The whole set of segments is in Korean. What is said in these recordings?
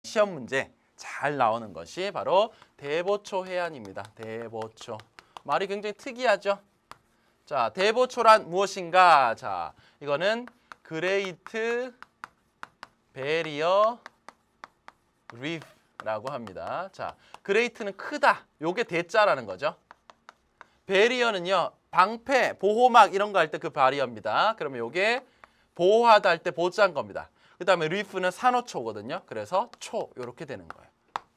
시험 문제 잘 나오는 것이 바로 대보초 해안입니다. 대보초. 말이 굉장히 특이하죠? 자, 대보초란 무엇인가? 자, 이거는 그레이트 베리어 리프라고 합니다. 자, 그레이트는 크다. 요게 대자라는 거죠. 베리어는요, 방패, 보호막 이런 거 할 때 그 바리어입니다. 그러면 요게 보호하다 할 때 보자인 겁니다. 그 다음에 리프는 산호초거든요. 그래서 초 이렇게 되는 거예요.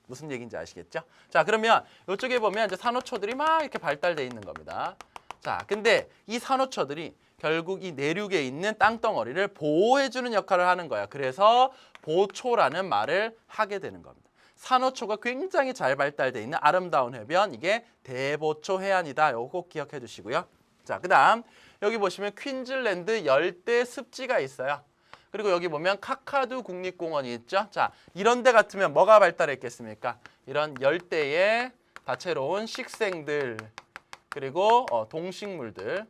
무슨 얘기인지 아시겠죠? 자, 그러면 이쪽에 보면 이제 산호초들이 막 이렇게 발달돼 있는 겁니다. 자, 근데 이 산호초들이 결국 이 내륙에 있는 땅덩어리를 보호해주는 역할을 하는 거야. 그래서 보초라는 말을 하게 되는 겁니다. 산호초가 굉장히 잘 발달돼 있는 아름다운 해변, 이게 대보초 해안이다. 이거 꼭 기억해 주시고요. 자, 그 다음 여기 보시면 퀸즐랜드 열대 습지가 있어요. 그리고 여기 보면 카카두 국립공원이 있죠. 자, 이런 데 같으면 뭐가 발달했겠습니까? 이런 열대의 다채로운 식생들, 그리고 동식물들.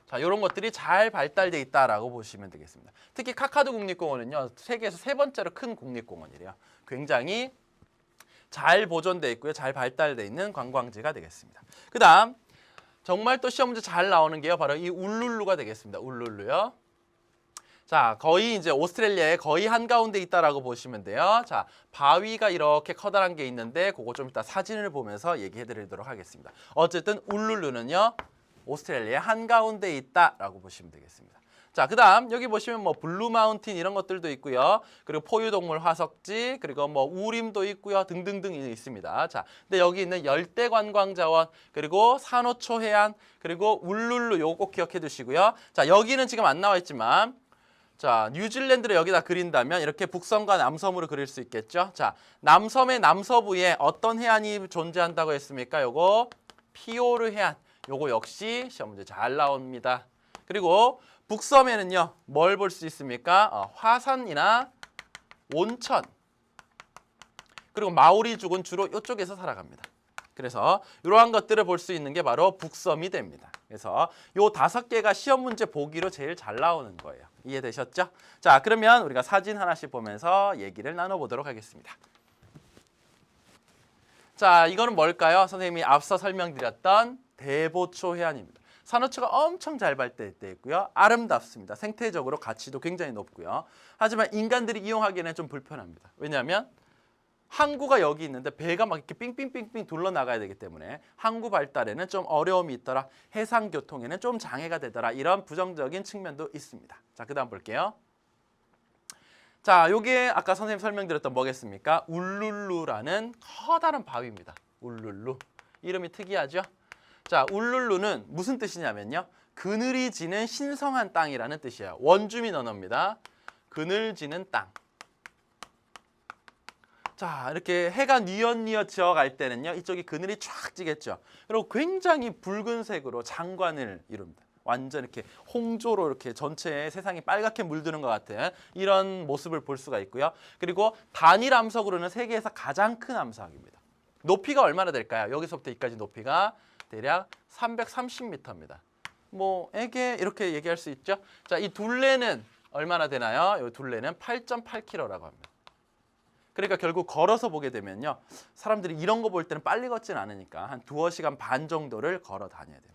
자, 이런 것들이 잘 발달돼 있다라고 보시면 되겠습니다. 특히 카카두 국립공원은요, 세계에서 3번째로 큰 국립공원이래요. 굉장히 잘 보존돼 있고요, 잘 발달돼 있는 관광지가 되겠습니다. 그 다음 정말 또 시험 문제 잘 나오는 게요, 바로 이 울룰루가 되겠습니다. 울룰루요. 자, 거의 이제 오스트레일리아의 거의 한가운데 있다라고 보시면 돼요. 자, 바위가 이렇게 커다란 게 있는데 그거 좀 이따 사진을 보면서 얘기해 드리도록 하겠습니다. 어쨌든 울룰루는요, 오스트레일리아의 한가운데 있다라고 보시면 되겠습니다. 자, 그 다음 여기 보시면 뭐 블루 마운틴 이런 것들도 있고요. 그리고 포유동물 화석지, 그리고 뭐 우림도 있고요. 등등등 있습니다. 자, 근데 여기 있는 열대 관광자원, 그리고 산호초 해안, 그리고 울룰루 요거 꼭 기억해 두시고요. 자, 여기는 지금 안 나와 있지만, 자, 뉴질랜드를 여기다 그린다면 이렇게 북섬과 남섬으로 그릴 수 있겠죠. 자, 남섬의 남서부에 어떤 해안이 존재한다고 했습니까? 요거 피오르 해안. 요거 역시 시험 문제 잘 나옵니다. 그리고 북섬에는요, 뭘 볼 수 있습니까? 화산이나 온천. 그리고 마오리족은 주로 이쪽에서 살아갑니다. 그래서 이러한 것들을 볼 수 있는 게 바로 북섬이 됩니다. 그래서 요 5개가 시험 문제 보기로 제일 잘 나오는 거예요. 이해되셨죠? 자, 그러면 우리가 사진 하나씩 보면서 얘기를 나눠보도록 하겠습니다. 자, 이거는 뭘까요? 선생님이 앞서 설명드렸던 대보초 해안입니다. 산호초가 엄청 잘 발달돼 있고요. 아름답습니다. 생태적으로 가치도 굉장히 높고요. 하지만 인간들이 이용하기에는 좀 불편합니다. 왜냐하면 항구가 여기 있는데 배가 막 이렇게 삥삥삥삥 둘러나가야 되기 때문에 항구 발달에는 좀 어려움이 있더라. 해상 교통에는 좀 장애가 되더라. 이런 부정적인 측면도 있습니다. 자, 그 다음 볼게요. 자, 요게 아까 선생님 설명드렸던 뭐겠습니까? 울룰루라는 커다란 바위입니다. 울룰루. 이름이 특이하죠? 자, 울룰루는 무슨 뜻이냐면요, 그늘이 지는 신성한 땅이라는 뜻이에요. 원주민 언어입니다. 그늘 지는 땅. 자, 이렇게 해가 뉘엿뉘엿 지어갈 때는요, 이쪽이 그늘이 쫙 지겠죠. 그리고 굉장히 붉은색으로 장관을 이룹니다. 완전 이렇게 홍조로 이렇게 전체에 세상이 빨갛게 물드는 것 같은 이런 모습을 볼 수가 있고요. 그리고 단일 암석으로는 세계에서 가장 큰 암석입니다. 높이가 얼마나 될까요? 여기서부터 여기까지 높이가 대략 330m입니다. 뭐 이게 이렇게 얘기할 수 있죠. 자, 이 둘레는 얼마나 되나요? 이 둘레는 8.8km라고 합니다. 그러니까 결국 걸어서 보게 되면요, 사람들이 이런 거 볼 때는 빨리 걷지는 않으니까 한 2시간 반 정도를 걸어 다녀야 돼요.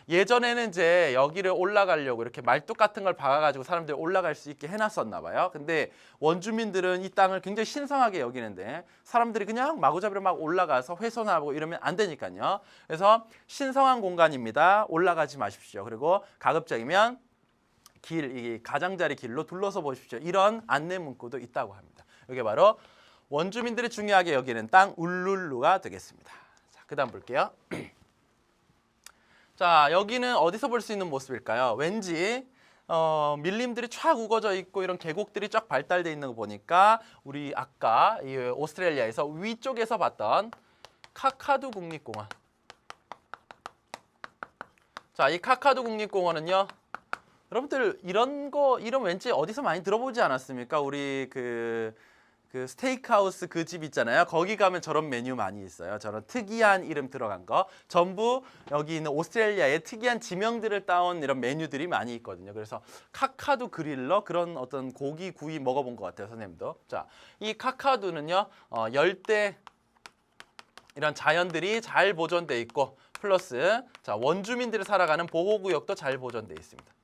예전에는 이제 여기를 올라가려고 이렇게 말뚝 같은 걸 박아가지고 사람들이 올라갈 수 있게 해놨었나 봐요. 근데 원주민들은 이 땅을 굉장히 신성하게 여기는데 사람들이 그냥 마구잡이로 막 올라가서 훼손하고 이러면 안 되니까요. 그래서 신성한 공간입니다. 올라가지 마십시오. 그리고 가급적이면 이 가장자리 길로 둘러서 보십시오. 이런 안내 문구도 있다고 합니다. 이게 바로 원주민들이 중요하게 여기는 땅 울룰루가 되겠습니다. 자, 그 다음 볼게요. 자, 여기는 어디서 볼 수 있는 모습일까요? 왠지 밀림들이 쫙 우거져 있고 이런 계곡들이 쫙 발달돼 있는 거 보니까 우리 아까 이 오스트레일리아에서 위쪽에서 봤던 카카두 국립공원. 자, 이 카카두 국립공원은요, 여러분들 이런 왠지 어디서 많이 들어보지 않았습니까? 우리 그 그 스테이크하우스 그 집 있잖아요. 거기 가면 저런 메뉴 많이 있어요. 저런 특이한 이름 들어간 거. 전부 여기 있는 오스트레일리아의 특이한 지명들을 따온 이런 메뉴들이 많이 있거든요. 그래서 카카두 그릴러 그런 어떤 고기 구이 먹어본 것 같아요, 선생님도. 자, 이 카카두는요, 열대 이런 자연들이 잘 보존돼 있고 플러스 자 원주민들이 살아가는 보호구역도 잘 보존돼 있습니다.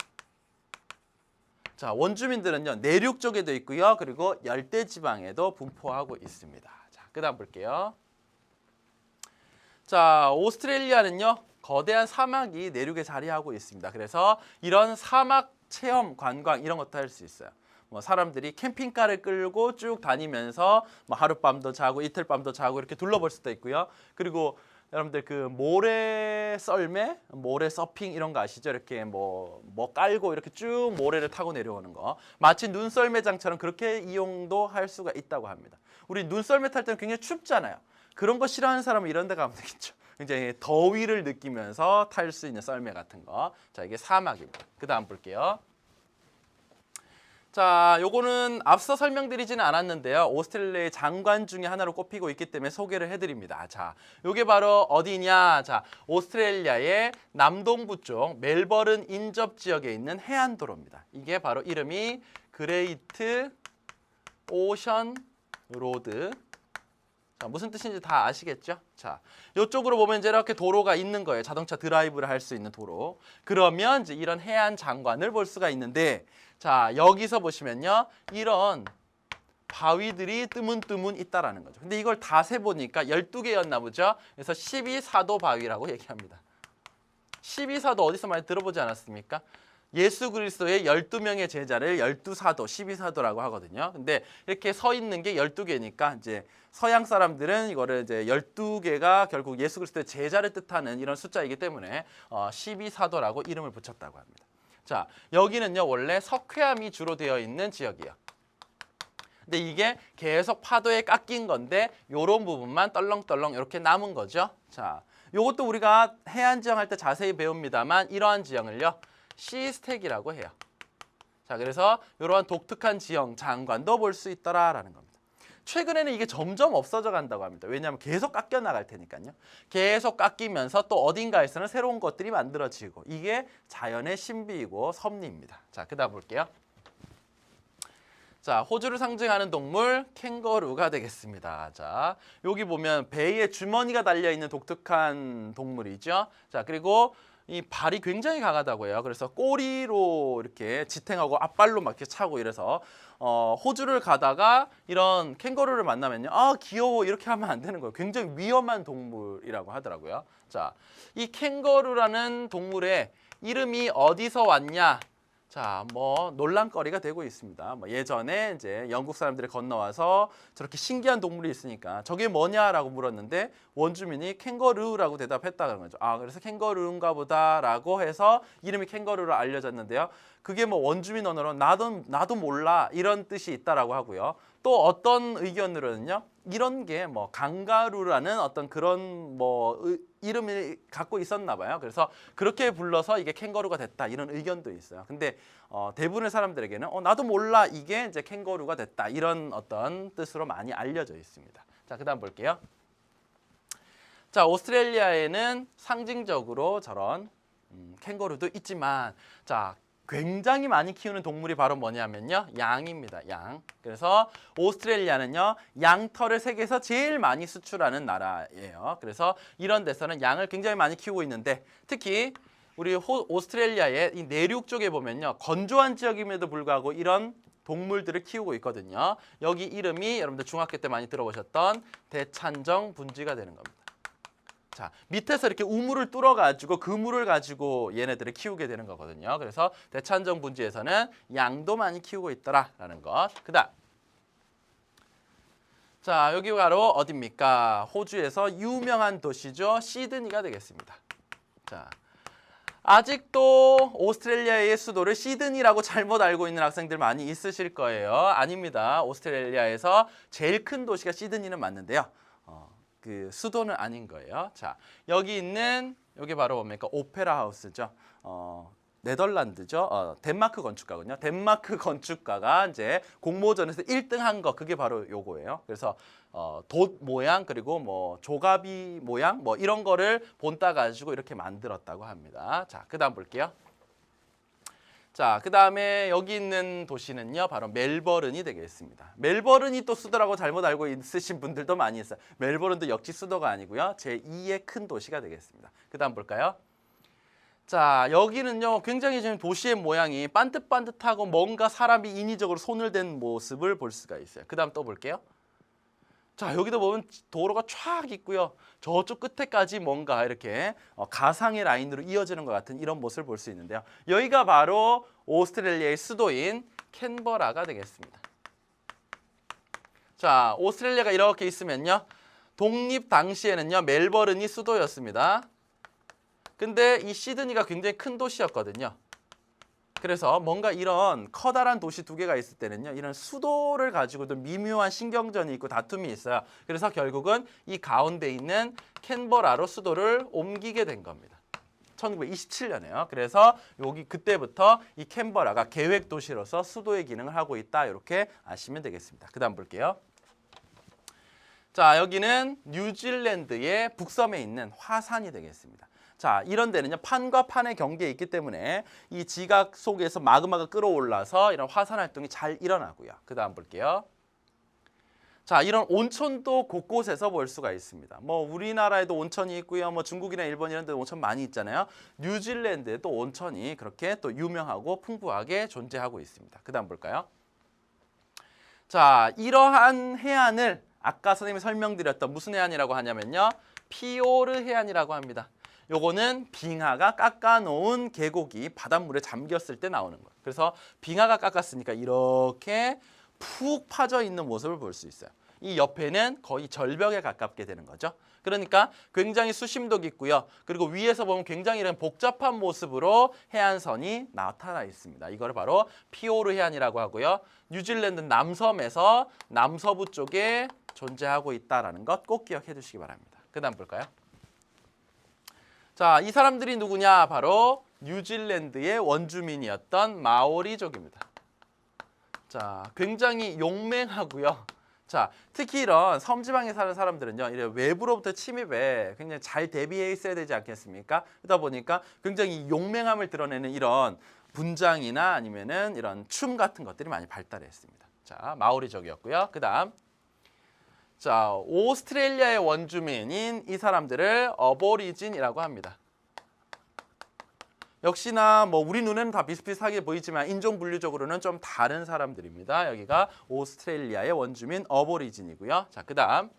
자, 원주민들은요, 내륙 쪽에도 있고요. 그리고 열대 지방에도 분포하고 있습니다. 자, 그다음 볼게요. 자, 오스트레일리아는요, 거대한 사막이 내륙에 자리하고 있습니다. 그래서 이런 사막 체험 관광 이런 것도 할 수 있어요. 뭐 사람들이 캠핑카를 끌고 쭉 다니면서 뭐 하룻밤도 자고 이틀밤도 자고 이렇게 둘러볼 수도 있고요. 그리고 여러분들 그 모래 썰매, 모래 서핑 이런 거 아시죠? 이렇게 뭐 깔고 이렇게 쭉 모래를 타고 내려오는 거. 마치 눈썰매장처럼 그렇게 이용도 할 수가 있다고 합니다. 우리 눈썰매 탈 때는 굉장히 춥잖아요. 그런 거 싫어하는 사람은 이런 데 가면 되겠죠. 굉장히 더위를 느끼면서 탈 수 있는 썰매 같은 거. 자, 이게 사막입니다. 그 다음 볼게요. 자, 요거는 앞서 설명드리지는 않았는데요. 오스트레일리아의 장관 중에 하나로 꼽히고 있기 때문에 소개를 해드립니다. 자, 요게 바로 어디냐? 자, 오스트레일리아의 남동부 쪽 멜버른 인접 지역에 있는 해안도로입니다. 이게 바로 이름이 그레이트 오션 로드. 자, 무슨 뜻인지 다 아시겠죠? 자, 이쪽으로 보면 이제 이렇게 도로가 있는 거예요. 자동차 드라이브를 할 수 있는 도로. 그러면 이제 이런 해안 장관을 볼 수가 있는데, 자, 여기서 보시면요, 이런 바위들이 뜨문뜨문 있다라는 거죠. 근데 이걸 다 세보니까 12개였나 보죠. 그래서 12사도 바위라고 얘기합니다. 12사도 어디서 많이 들어보지 않았습니까? 예수 그리스도의 12명의 제자를 12사도, 12사도라고 하거든요. 근데 이렇게 서 있는 게 12개니까 이제 서양 사람들은 이거를 이제 12개가 결국 예수 그리스도의 제자를 뜻하는 이런 숫자이기 때문에 12사도라고 이름을 붙였다고 합니다. 자, 여기는요, 원래 석회암이 주로 되어 있는 지역이에요. 근데 이게 계속 파도에 깎인 건데 요런 부분만 떨렁떨렁 이렇게 남은 거죠. 자, 요것도 우리가 해안 지형 할 때 자세히 배웁니다만 이러한 지형을요, 시스텍이라고 해요. 자, 그래서 이러한 독특한 지형 장관도 볼 수 있더라라는 겁니다. 최근에는 이게 점점 없어져 간다고 합니다. 왜냐하면 계속 깎여 나갈 테니까요. 계속 깎이면서 또 어딘가에서는 새로운 것들이 만들어지고 이게 자연의 신비이고 섭리입니다. 자, 그다음 볼게요. 자, 호주를 상징하는 동물 캥거루가 되겠습니다. 자, 여기 보면 배에 주머니가 달려 있는 독특한 동물이죠. 자, 그리고 이 발이 굉장히 강하다고 해요. 그래서 꼬리로 이렇게 지탱하고 앞발로 막 이렇게 차고 이래서 호주를 가다가 이런 캥거루를 만나면요, 아 귀여워 이렇게 하면 안 되는 거예요. 굉장히 위험한 동물이라고 하더라고요. 자, 이 캥거루라는 동물의 이름이 어디서 왔냐? 자, 뭐 논란거리가 되고 있습니다. 뭐 예전에 이제 영국 사람들이 건너와서 저렇게 신기한 동물이 있으니까 저게 뭐냐라고 물었는데 원주민이 캥거루라고 대답했다는 거죠. 아, 그래서 캥거루인가 보다라고 해서 이름이 캥거루로 알려졌는데요. 그게 뭐 원주민 언어로 나도 몰라 이런 뜻이 있다라고 하고요. 또 어떤 의견으로는요, 이런 게 뭐 강가루라는 어떤 그런 뭐 이름을 갖고 있었나 봐요. 그래서 그렇게 불러서 이게 캥거루가 됐다 이런 의견도 있어요. 근데 대부분의 사람들에게는 나도 몰라 이게 이제 캥거루가 됐다 이런 어떤 뜻으로 많이 알려져 있습니다. 자, 그다음 볼게요. 자, 오스트레일리아에는 상징적으로 저런 캥거루도 있지만, 자, 굉장히 많이 키우는 동물이 바로 뭐냐면요, 양입니다. 양. 그래서 오스트레일리아는요, 양털을 세계에서 제일 많이 수출하는 나라예요. 그래서 이런 데서는 양을 굉장히 많이 키우고 있는데, 특히 우리 오스트레일리아의 이 내륙 쪽에 보면요, 건조한 지역임에도 불구하고 이런 동물들을 키우고 있거든요. 여기 이름이 여러분들 중학교 때 많이 들어보셨던 대찬정 분지가 되는 겁니다. 자, 밑에서 이렇게 우물을 뚫어가지고 그 물을 가지고 얘네들을 키우게 되는 거거든요. 그래서 대찬정 분지에서는 양도 많이 키우고 있더라라는 것. 그다음, 자, 여기 바로 어디입니까? 호주에서 유명한 도시죠. 시드니가 되겠습니다. 자, 아직도 오스트레일리아의 수도를 시드니라고 잘못 알고 있는 학생들 많이 있으실 거예요. 아닙니다. 오스트레일리아에서 제일 큰 도시가 시드니는 맞는데요. 그 수도는 아닌 거예요. 자, 여기 있는 여기 바로 뭡니까? 오페라 하우스죠. 네덜란드죠. 덴마크 건축가군요. 덴마크 건축가가 이제 공모전에서 1등한 거 그게 바로 요거예요. 그래서 돛 모양 그리고 뭐 조가비 모양 뭐 이런 거를 본따 가지고 이렇게 만들었다고 합니다. 자, 그다음 볼게요. 자, 그다음에 여기 있는 도시는요. 바로 멜버른이 되겠습니다. 멜버른이 또 수도라고 잘못 알고 있으신 분들도 많이 있어요. 멜버른도 역시 수도가 아니고요. 제2의 큰 도시가 되겠습니다. 그다음 볼까요? 자, 여기는요. 굉장히 지금 도시의 모양이 반듯반듯하고 뭔가 사람이 인위적으로 손을 댄 모습을 볼 수가 있어요. 그다음 또 볼게요. 자, 여기도 보면 도로가 쫙 있고요. 저쪽 끝에까지 뭔가 이렇게 가상의 라인으로 이어지는 것 같은 이런 모습을 볼 수 있는데요. 여기가 바로 오스트레일리아의 수도인 캔버라가 되겠습니다. 자, 오스트레일리아가 이렇게 있으면요. 독립 당시에는요. 멜버른이 수도였습니다. 근데 이 시드니가 굉장히 큰 도시였거든요. 그래서 뭔가 이런 커다란 도시 두 개가 있을 때는요. 이런 수도를 가지고도 미묘한 신경전이 있고 다툼이 있어요. 그래서 결국은 이 가운데 있는 캔버라로 수도를 옮기게 된 겁니다. 1927년에요. 그래서 여기 그때부터 이 캔버라가 계획 도시로서 수도의 기능을 하고 있다. 이렇게 아시면 되겠습니다. 그다음 볼게요. 자, 여기는 뉴질랜드의 북섬에 있는 화산이 되겠습니다. 자, 이런 데는요. 판과 판의 경계에 있기 때문에 이 지각 속에서 마그마가 끌어올라서 이런 화산 활동이 잘 일어나고요. 그 다음 볼게요. 자, 이런 온천도 곳곳에서 볼 수가 있습니다. 뭐 우리나라에도 온천이 있고요. 뭐 중국이나 일본 이런 데 온천 많이 있잖아요. 뉴질랜드에도 온천이 그렇게 또 유명하고 풍부하게 존재하고 있습니다. 그 다음 볼까요? 자, 이러한 해안을 아까 선생님이 설명드렸던 무슨 해안이라고 하냐면요. 피오르 해안이라고 합니다. 요거는 빙하가 깎아놓은 계곡이 바닷물에 잠겼을 때 나오는 거예요. 그래서 빙하가 깎았으니까 이렇게 푹 파져 있는 모습을 볼 수 있어요. 이 옆에는 거의 절벽에 가깝게 되는 거죠. 그러니까 굉장히 수심도 깊고요. 그리고 위에서 보면 굉장히 이런 복잡한 모습으로 해안선이 나타나 있습니다. 이걸 바로 피오르 해안이라고 하고요. 뉴질랜드 남섬에서 남서부 쪽에 존재하고 있다는 것 꼭 기억해 두시기 바랍니다. 그 다음 볼까요? 자, 이 사람들이 누구냐? 바로 뉴질랜드의 원주민이었던 마오리족입니다. 자, 굉장히 용맹하고요. 자, 특히 이런 섬지방에 사는 사람들은요, 이런 외부로부터 침입에 굉장히 잘 대비해 있어야 되지 않겠습니까? 그러다 보니까 굉장히 용맹함을 드러내는 이런 분장이나 아니면은 이런 춤 같은 것들이 많이 발달했습니다. 자, 마오리족이었고요. 그다음. 자, 오스트레일리아의 원주민인 이 사람들을 어보리진이라고 합니다. 역시나 뭐 우리 눈에는 다 비슷비슷하게 보이지만 인종 분류적으로는 좀 다른 사람들입니다. 여기가 오스트레일리아의 원주민 어보리진이고요. 자, 그다음.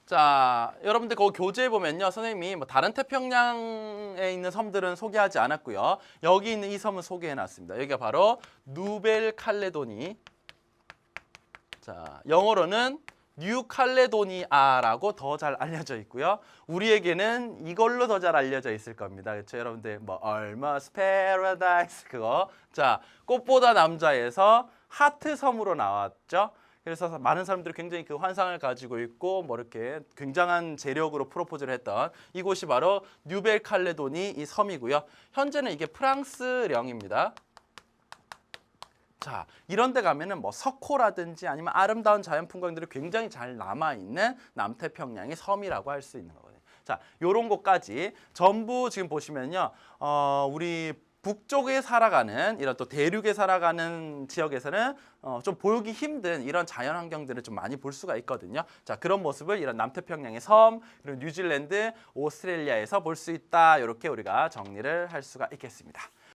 자, 여러분들 거기 교재에 보면요. 선생님이 뭐 다른 태평양에 있는 섬들은 소개하지 않았고요. 여기 있는 이 섬은 소개해 놨습니다. 여기가 바로 누벨 칼레도니. 자, 영어로는 뉴칼레도니아라고 더 잘 알려져 있고요. 우리에게는 이걸로 더 잘 알려져 있을 겁니다. 그렇죠? 여러분들 뭐 Almost Paradise 그거. 자, 꽃보다 남자에서 하트 섬으로 나왔죠. 그래서 많은 사람들이 굉장히 그 환상을 가지고 있고 뭐 이렇게 굉장한 재력으로 프로포즈를 했던 이곳이 바로 뉴벨 칼레도니 이 섬이고요. 현재는 이게 프랑스령입니다. 자, 이런 데 가면은 뭐 석호라든지 아니면 아름다운 자연 풍광들이 굉장히 잘 남아있는 남태평양의 섬이라고 할 수 있는 거거든요. 자, 요런 곳까지 전부 지금 보시면요. 우리 북쪽에 살아가는 이런 또 대륙에 살아가는 지역에서는 좀 보기 힘든 이런 자연 환경들을 좀 많이 볼 수가 있거든요. 자, 그런 모습을 이런 남태평양의 섬, 그리고 뉴질랜드, 오스트레일리아에서 볼 수 있다. 이렇게 우리가 정리를 할 수가 있겠습니다.